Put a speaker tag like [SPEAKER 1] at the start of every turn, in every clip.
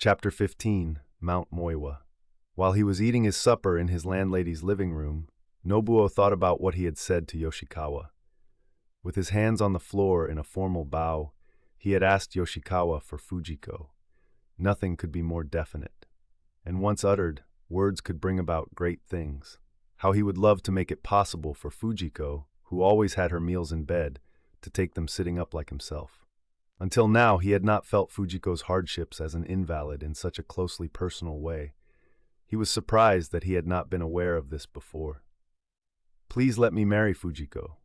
[SPEAKER 1] Chapter 15, Mount Moiwa. While he was eating his supper in his landlady's living room, Nobuo thought about what he had said to Yoshikawa. With his hands on the floor in a formal bow, he had asked Yoshikawa for Fujiko. Nothing could be more definite. And once uttered, words could bring about great things. How he would love to make it possible for Fujiko, who always had her meals in bed, to take them sitting up like himself. Until now, he had not felt Fujiko's hardships as an invalid in such a closely personal way. He was surprised that he had not been aware of this before. "Please let me marry Fujiko."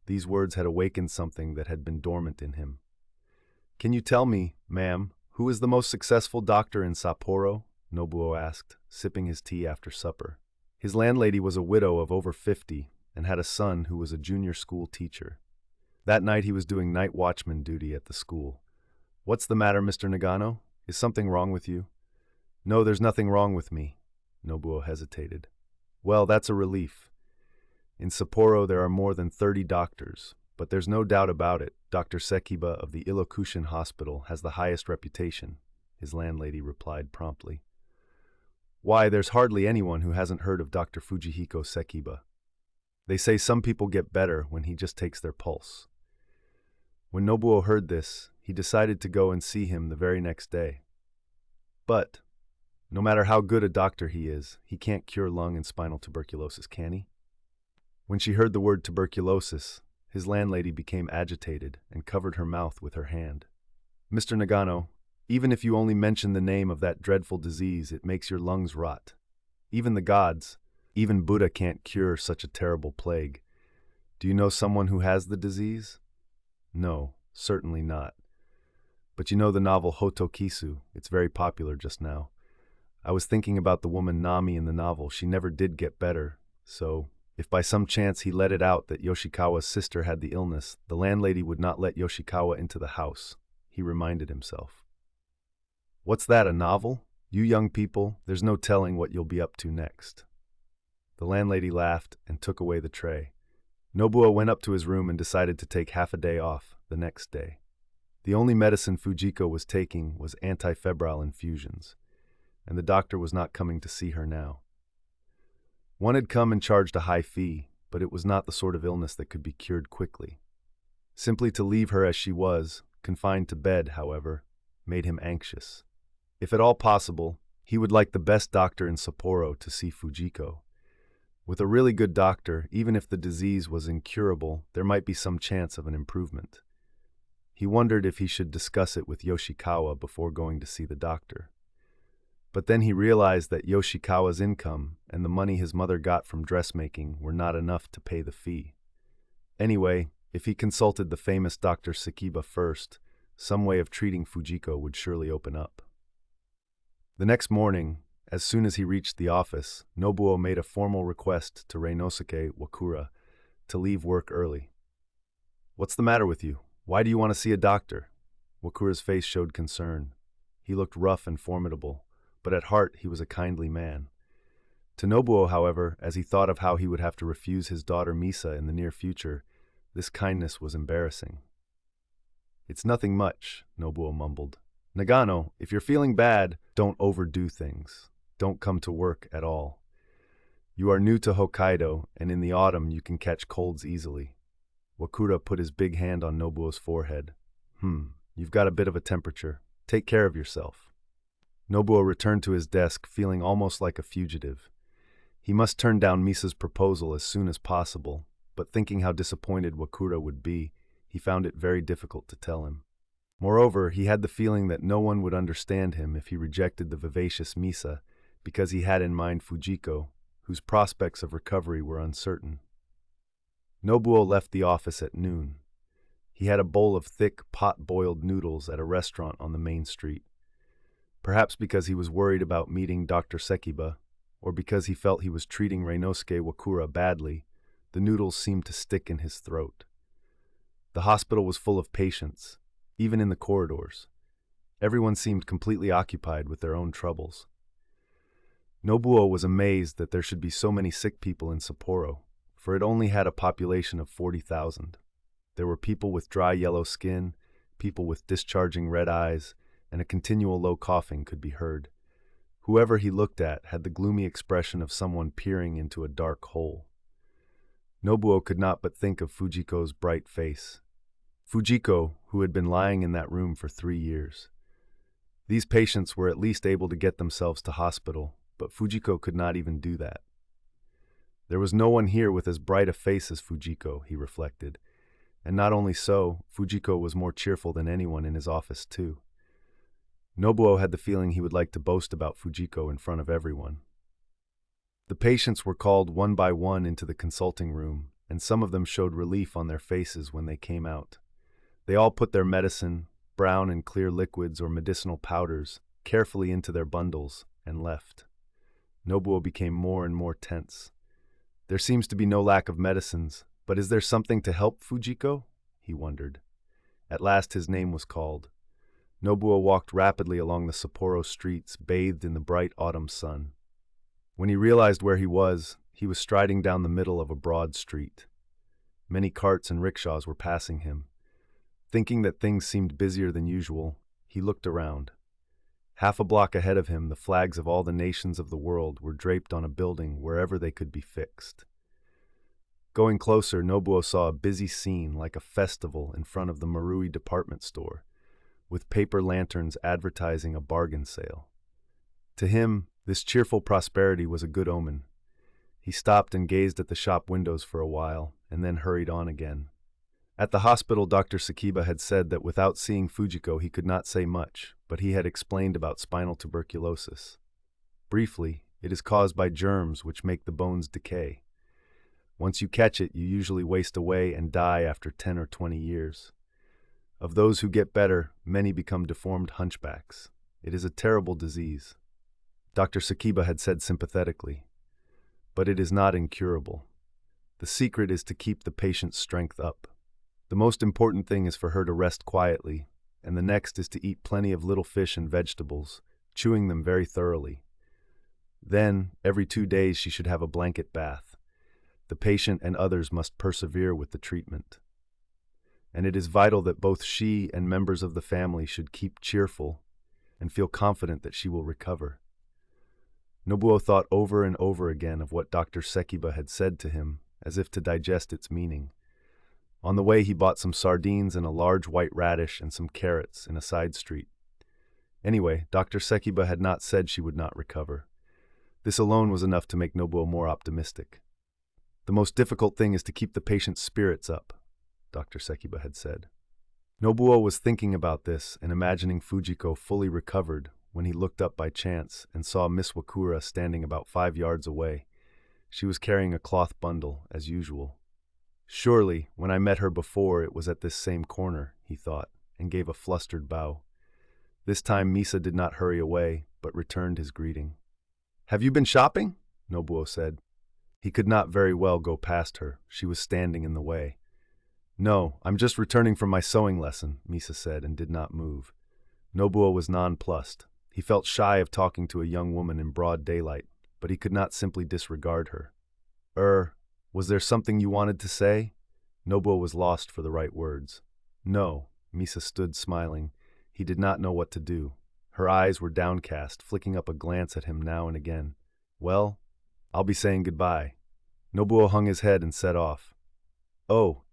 [SPEAKER 1] These words had awakened something that had been dormant in him. "Can you tell me, ma'am, who is the most successful doctor in Sapporo?" Nobuo asked, sipping his tea after supper. His landlady was a widow of over 50 and had a son who was a junior school teacher. That night he was doing night watchman duty at the school. "What's the matter, Mr. Nagano? Is something wrong with you?" "No, there's nothing wrong with me." Nobuo hesitated. "Well, that's a relief. In Sapporo there are more than 30 doctors, but there's no doubt about it, Dr. Sekiba of the Ilokushin Hospital has the highest reputation," his landlady replied promptly. "Why, there's hardly anyone who hasn't heard of Dr. Fujihiko Sekiba. They say some people get better when he just takes their pulse." When Nobuo heard this, he decided to go and see him the very next day. But, no matter how good a doctor he is, he can't cure lung and spinal tuberculosis, can he? When she heard the word tuberculosis, his landlady became agitated and covered her mouth with her hand. "Mr. Nagano, even if you only mention the name of that dreadful disease, it makes your lungs rot. Even the gods, even Buddha can't cure such a terrible plague. Do you know someone who has the disease?" "No, certainly not. But you know the novel Hotokisu, it's very popular just now. I was thinking about the woman Nami in the novel. She never did get better, so if by some chance he let it out that Yoshikawa's sister had the illness, the landlady would not let Yoshikawa into the house," he reminded himself. "What's that, a novel? You young people, there's no telling what you'll be up to next." The landlady laughed and took away the tray. Nobuo went up to his room and decided to take half a day off the next day. The only medicine Fujiko was taking was antifebrile infusions, and the doctor was not coming to see her now. One had come and charged a high fee, but it was not the sort of illness that could be cured quickly. Simply to leave her as she was, confined to bed, however, made him anxious. If at all possible, he would like the best doctor in Sapporo to see Fujiko. With a really good doctor, even if the disease was incurable, there might be some chance of an improvement. He wondered if he should discuss it with Yoshikawa before going to see the doctor. But then he realized that Yoshikawa's income and the money his mother got from dressmaking were not enough to pay the fee. Anyway, if he consulted the famous Dr. Sekiba first, some way of treating Fujiko would surely open up. The next morning, as soon as he reached the office, Nobuo made a formal request to Reinosuke Wakura to leave work early. "What's the matter with you? Why do you want to see a doctor?" Wakura's face showed concern. He looked rough and formidable, but at heart he was a kindly man. To Nobuo, however, as he thought of how he would have to refuse his daughter Misa in the near future, this kindness was embarrassing. "It's nothing much," Nobuo mumbled. "Nagano, if you're feeling bad, don't overdo things. Don't come to work at all. You are new to Hokkaido, and in the autumn you can catch colds easily." Wakura put his big hand on Nobuo's forehead. You've got a bit of a temperature. Take care of yourself." Nobuo returned to his desk, feeling almost like a fugitive. He must turn down Misa's proposal as soon as possible, but thinking how disappointed Wakura would be, he found it very difficult to tell him. Moreover, he had the feeling that no one would understand him if he rejected the vivacious Misa, because he had in mind Fujiko, whose prospects of recovery were uncertain. Nobuo left the office at noon. He had a bowl of thick, pot-boiled noodles at a restaurant on the main street. Perhaps because he was worried about meeting Dr. Sekiba, or because he felt he was treating Reinosuke Wakura badly, the noodles seemed to stick in his throat. The hospital was full of patients, even in the corridors. Everyone seemed completely occupied with their own troubles. Nobuo was amazed that there should be so many sick people in Sapporo, for it only had a population of 40,000. There were people with dry yellow skin, people with discharging red eyes, and a continual low coughing could be heard. Whoever he looked at had the gloomy expression of someone peering into a dark hole. Nobuo could not but think of Fujiko's bright face. Fujiko, who had been lying in that room for 3 years. These patients were at least able to get themselves to hospital, but Fujiko could not even do that. There was no one here with as bright a face as Fujiko, he reflected. And not only so, Fujiko was more cheerful than anyone in his office too. Nobuo had the feeling he would like to boast about Fujiko in front of everyone. The patients were called one by one into the consulting room, and some of them showed relief on their faces when they came out. They all put their medicine, brown and clear liquids or medicinal powders, carefully into their bundles and left. Nobuo became more and more tense. There seems to be no lack of medicines, but is there something to help Fujiko? He wondered. At last his name was called. Nobuo walked rapidly along the Sapporo streets, bathed in the bright autumn sun. When he realized where he was striding down the middle of a broad street. Many carts and rickshaws were passing him. Thinking that things seemed busier than usual, he looked around. Half a block ahead of him, the flags of all the nations of the world were draped on a building wherever they could be fixed. Going closer, Nobuo saw a busy scene like a festival in front of the Marui department store, with paper lanterns advertising a bargain sale. To him, this cheerful prosperity was a good omen. He stopped and gazed at the shop windows for a while, and then hurried on again. At the hospital, Dr. Sakiba had said that without seeing Fujiko he could not say much, but he had explained about spinal tuberculosis. Briefly, it is caused by germs which make the bones decay. Once you catch it, you usually waste away and die after 10 or 20 years. Of those who get better, many become deformed hunchbacks. It is a terrible disease. Dr. Sakiba had said sympathetically, but it is not incurable. The secret is to keep the patient's strength up. The most important thing is for her to rest quietly, and the next is to eat plenty of little fish and vegetables, chewing them very thoroughly. Then, every 2 days she should have a blanket bath. The patient and others must persevere with the treatment. And it is vital that both she and members of the family should keep cheerful and feel confident that she will recover. Nobuo thought over and over again of what Dr. Sakiba had said to him, as if to digest its meaning. On the way he bought some sardines and a large white radish and some carrots in a side street. Anyway, Dr. Sakiba had not said she would not recover. This alone was enough to make Nobuo more optimistic. The most difficult thing is to keep the patient's spirits up, Dr. Sakiba had said. Nobuo was thinking about this and imagining Fujiko fully recovered when he looked up by chance and saw Miss Wakura standing about 5 yards away. She was carrying a cloth bundle, as usual. Surely, when I met her before, it was at this same corner, he thought, and gave a flustered bow. This time Misa did not hurry away, but returned his greeting. "Have you been shopping?" Nobuo said. He could not very well go past her. She was standing in the way. "No, I'm just returning from my sewing lesson," Misa said, and did not move. Nobuo was nonplussed. He felt shy of talking to a young woman in broad daylight, but he could not simply disregard her. Was there something you wanted to say?" Nobuo was lost for the right words. "No," Misa stood smiling. He did not know what to do. Her eyes were downcast, flicking up a glance at him now and again. "Well, I'll be saying goodbye." Nobuo hung his head and set off. "Oh!"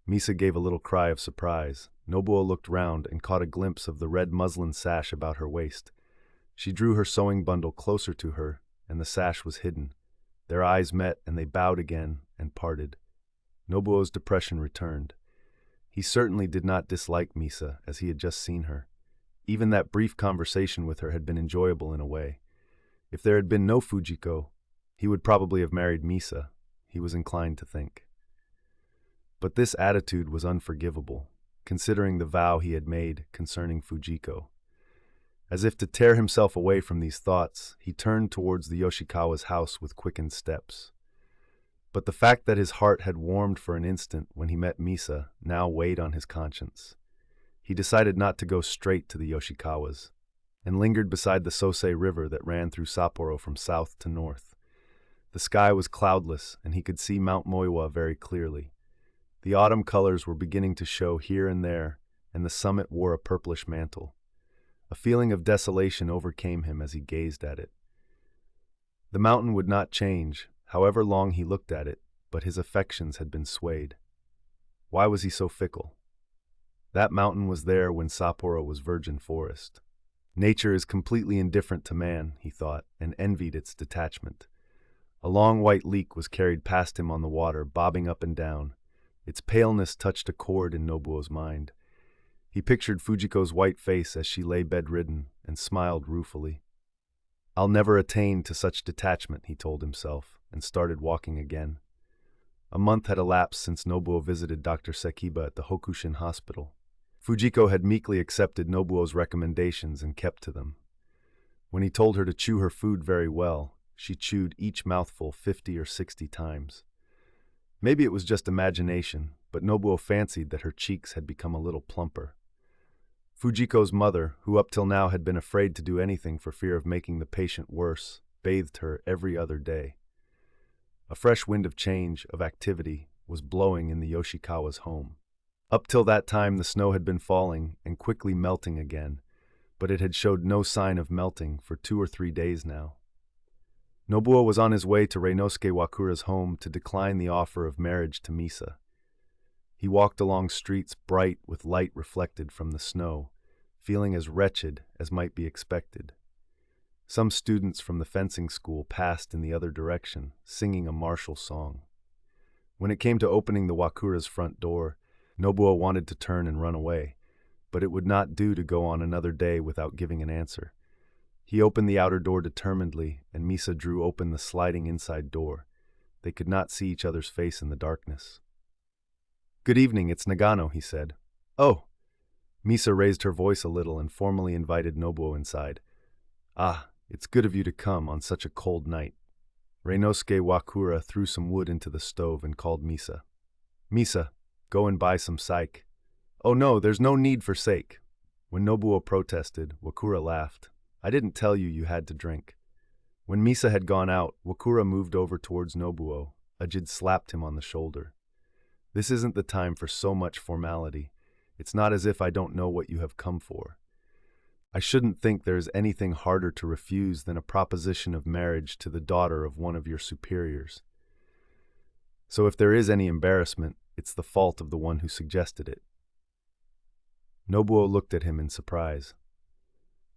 [SPEAKER 1] Misa gave a little cry of surprise. Nobuo looked round and caught a glimpse of the red muslin sash about her waist. She drew her sewing bundle closer to her, and the sash was hidden. Their eyes met, and they bowed again and parted. Nobuo's depression returned. He certainly did not dislike Misa, as he had just seen her. Even that brief conversation with her had been enjoyable in a way. If there had been no Fujiko, he would probably have married Misa, he was inclined to think. But this attitude was unforgivable, considering the vow he had made concerning Fujiko. As if to tear himself away from these thoughts, he turned towards the Yoshikawa's house with quickened steps. But the fact that his heart had warmed for an instant when he met Misa now weighed on his conscience. He decided not to go straight to the Yoshikawa's, and lingered beside the Sosei River that ran through Sapporo from south to north. The sky was cloudless, and he could see Mount Moiwa very clearly. The autumn colors were beginning to show here and there, and the summit wore a purplish mantle. A feeling of desolation overcame him as he gazed at it. The mountain would not change, however long he looked at it, but his affections had been swayed. Why was he so fickle? That mountain was there when Sapporo was virgin forest. Nature is completely indifferent to man, he thought, and envied its detachment. A long white leek was carried past him on the water, bobbing up and down. Its paleness touched a chord in Nobuo's mind. He pictured Fujiko's white face as she lay bedridden and smiled ruefully. I'll never attain to such detachment, he told himself, and started walking again. A month had elapsed since Nobuo visited Dr. Sekiba at the Hokushin hospital. Fujiko had meekly accepted Nobuo's recommendations and kept to them. When he told her to chew her food very well, she chewed each mouthful 50 or 60 times. Maybe it was just imagination, but Nobuo fancied that her cheeks had become a little plumper. Fujiko's mother, who up till now had been afraid to do anything for fear of making the patient worse, bathed her every other day. A fresh wind of change, of activity, was blowing in the Yoshikawa's home. Up till that time the snow had been falling and quickly melting again, but it had showed no sign of melting for 2 or 3 days now. Nobuo was on his way to Reinosuke Wakura's home to decline the offer of marriage to Misa. He walked along streets bright with light reflected from the snow, feeling as wretched as might be expected. Some students from the fencing school passed in the other direction, singing a martial song. When it came to opening the Wakura's front door, Nobuo wanted to turn and run away, but it would not do to go on another day without giving an answer. He opened the outer door determinedly, and Misa drew open the sliding inside door. They could not see each other's face in the darkness. "Good evening, it's Nagano," he said. "Oh!" Misa raised her voice a little and formally invited Nobuo inside. "Ah, it's good of you to come on such a cold night." Reinosuke Wakura threw some wood into the stove and called Misa. "Misa, go and buy some sake." "Oh no, there's no need for sake." When Nobuo protested, Wakura laughed. "I didn't tell you you had to drink." When Misa had gone out, Wakura moved over towards Nobuo. Ajid slapped him on the shoulder. "This isn't the time for so much formality. It's not as if I don't know what you have come for. I shouldn't think there is anything harder to refuse than a proposition of marriage to the daughter of one of your superiors. So if there is any embarrassment, it's the fault of the one who suggested it." Nobuo looked at him in surprise.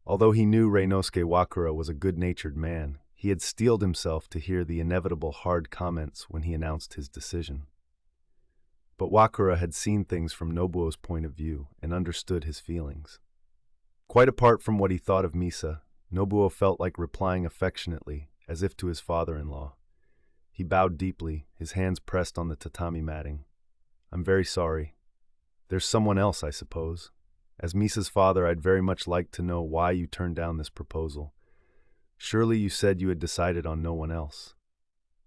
[SPEAKER 1] Although he knew Reinosuke Wakura was a good-natured man, he had steeled himself to hear the inevitable hard comments when he announced his decision. But Wakura had seen things from Nobuo's point of view and understood his feelings. Quite apart from what he thought of Misa, Nobuo felt like replying affectionately, as if to his father-in-law. He bowed deeply, his hands pressed on the tatami matting. "I'm very sorry. There's someone else, I suppose. As Misa's father, I'd very much like to know why you turned down this proposal. Surely you said you had decided on no one else."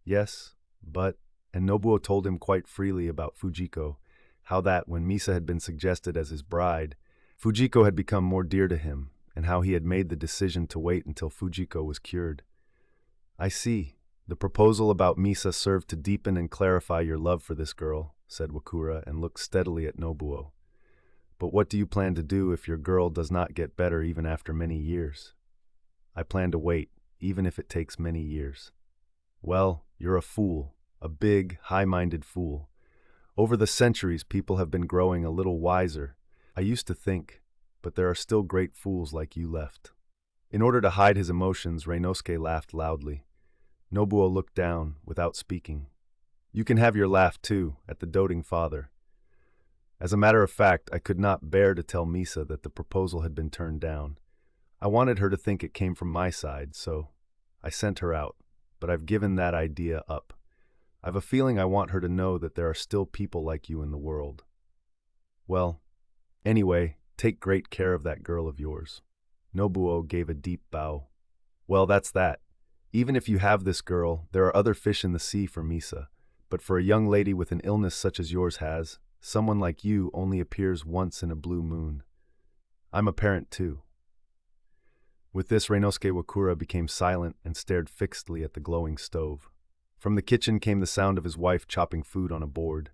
[SPEAKER 1] "Yes, but..." And Nobuo told him quite freely about Fujiko, how that, when Misa had been suggested as his bride, Fujiko had become more dear to him, and how he had made the decision to wait until Fujiko was cured. "I see. The proposal about Misa served to deepen and clarify your love for this girl," said Wakura, and looked steadily at Nobuo. "But what do you plan to do if your girl does not get better even after many years?" "I plan to wait, even if it takes many years." "Well, you're a fool, a big, high-minded fool. Over the centuries, people have been growing a little wiser. I used to think, but there are still great fools like you left." In order to hide his emotions, Reinosuke laughed loudly. Nobuo looked down, without speaking. "You can have your laugh, too, at the doting father. As a matter of fact, I could not bear to tell Misa that the proposal had been turned down. I wanted her to think it came from my side, so I sent her out, but I've given that idea up. I've a feeling I want her to know that there are still people like you in the world. Well, anyway, take great care of that girl of yours." Nobuo gave a deep bow. "Well, that's that. Even if you have this girl, there are other fish in the sea for Misa, but for a young lady with an illness such as yours has, someone like you only appears once in a blue moon. I'm a parent too." With this, Reinosuke Wakura became silent and stared fixedly at the glowing stove. From the kitchen came the sound of his wife chopping food on a board.